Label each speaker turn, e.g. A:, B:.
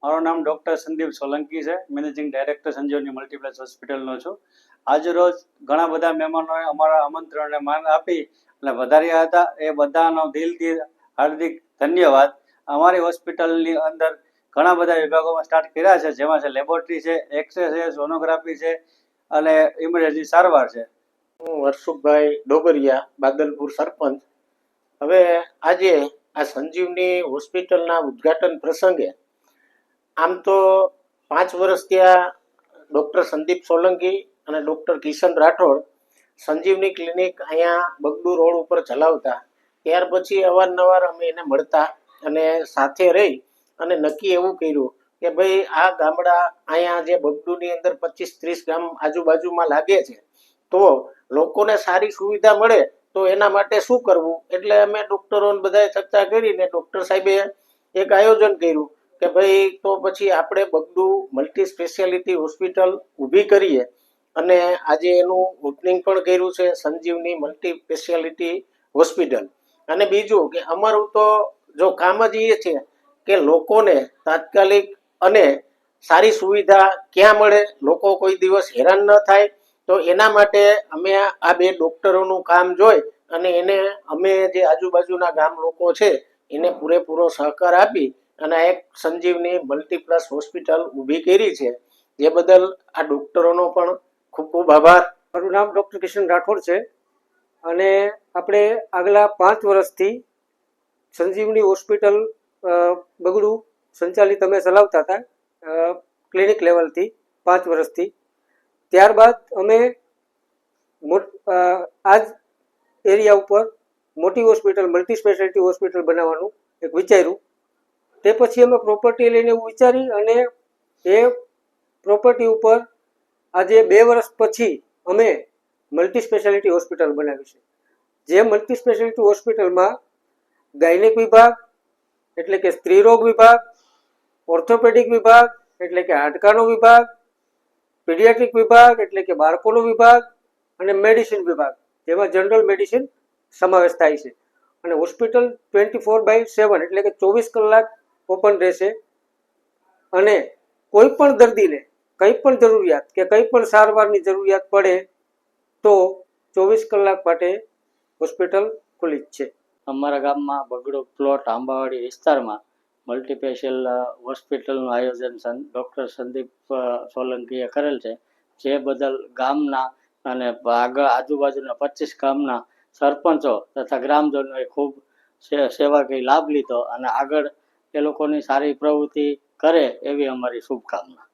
A: મારું નામ ડૉક્ટર સંદીપ સોલંકી છે. મેનેજિંગ ડાયરેક્ટર સંજીવની મલ્ટીપ્લેક્સ હોસ્પિટલનો છું. આજરોજ ઘણા બધા મહેમાનોએ અમારા આમંત્રણને માન આપી અને વધાર્યા હતા. એ બધાનો દિલથી હાર્દિક ધન્યવાદ. અમારી હોસ્પિટલની અંદર ઘણા બધા વિભાગોમાં સ્ટાર્ટ કર્યા છે, જેમાં છે લેબોરેટરી છે, એક્સરે છે, સોનોગ્રાફી છે અને ઇમરજન્સી સારવાર છે.
B: હું હર્ષુભાઈ ડોગરિયા, બાદલપુર સરપંચ. હવે આજે આ સંજીવની હોસ્પિટલના ઉદ્ઘાટન પ્રસંગે આમ તો 5 વર્ષ ત્યાં ડૉક્ટર સંદીપ સોલંકી અને ડૉક્ટર કિશન રાઠોડ સંજીવની ક્લિનિક અહીંયા બગડુ રોડ ઉપર ચલાવતા. ત્યાર પછી અવારનવાર અમે એને મળતા અને સાથે રહી અને નક્કી એવું કર્યું કે ભાઈ આ ગામડા અહીંયા જે બગડુની અંદર 25-30 ગામ આજુબાજુમાં લાગે છે, તો લોકોને સારી સુવિધા મળે તો એના માટે શું કરવું. એટલે અમે ડૉક્ટરોને બધાએ ચર્ચા કરીને ડૉક્ટર સાહેબે એક આયોજન કર્યું કે ભાઈ તો પછી આપણે બગડુ મલ્ટી સ્પેશિયાલિટી હોસ્પિટલ ઊભી કરીએ અને આજે એનું ઓપનિંગ પણ કર્યું છે, સંજીવની મલ્ટી સ્પેશિયાલિટી હોસ્પિટલ. અને બીજું કે અમારું તો જો કામ જ એ છે કે લોકોને તાત્કાલિક અને સારી સુવિધા ક્યાં મળે, લોકો કોઈ દિવસ હેરાન ન થાય, તો એના માટે અમે આ બે ડૉક્ટરોનું કામ જોઈ અને એને અમે જે આજુબાજુના ગામ લોકો છે એને પૂરેપૂરો સહકાર આપી અને એક સંજીવની મલ્ટીપ્લસ હોસ્પિટલ ઊભી કરી છે, જે બદલ આ ડૉક્ટરોનો પણ ખૂબ ખૂબ આભાર.
C: મારું નામ ડૉક્ટર કિશન રાઠોડ છે અને આપણે આગલા 5 વર્ષથી સંજીવની હોસ્પિટલ બગડુ સંચાલિત અમે ચલાવતા હતા ક્લિનિક લેવલથી 5 વર્ષથી. ત્યારબાદ અમે આ જ એરિયા ઉપર મોટી હોસ્પિટલ મલ્ટી સ્પેશિયાલિટી હોસ્પિટલ બનાવવાનું એક વિચાર્યું. તે પછી અમે પ્રોપર્ટી લઈને એવું વિચારી અને એ પ્રોપર્ટી ઉપર આજે 2 વર્ષ પછી અમે મલ્ટી સ્પેશિયાલિટી હોસ્પિટલ બનાવી છે. જે મલ્ટી સ્પેશિયાલિટી હોસ્પિટલમાં ગાયનેક વિભાગ એટલે કે સ્ત્રીરોગ વિભાગ, ઓર્થોપેડિક વિભાગ એટલે કે હાડકાનો વિભાગ, પીડિયાટ્રિક વિભાગ એટલે કે બાળકોનો વિભાગ અને મેડિસિન વિભાગ, જેમાં જનરલ મેડિસિન સમાવેશ થાય છે. અને હોસ્પિટલ 24/7 એટલે કે 24 કલાક ઓપન રહેશે અને કોઈ પણ દર્દીને કંઈ પણ જરૂરિયાત કે કંઈ પણ સારવારની જરૂરિયાત પડે તો 24 કલાક માટે હોસ્પિટલ ખુલ્લી જ છે.
D: અમારા ગામમાં બગડો પ્લોટ આંબાવાડી વિસ્તારમાં મલ્ટીસ્પેશિયલ હોસ્પિટલનું આયોજન ડૉક્ટર સંદીપ સોલંકીએ કરેલ છે, જે બદલ ગામના અને આજુબાજુના 25 ગામના સરપંચો તથા ગ્રામજનોએ ખૂબ સેવાકીય લાભ લીધો અને આગળ એ લોકોની સારી પ્રવૃત્તિ કરે એવી અમારી શુભકામના.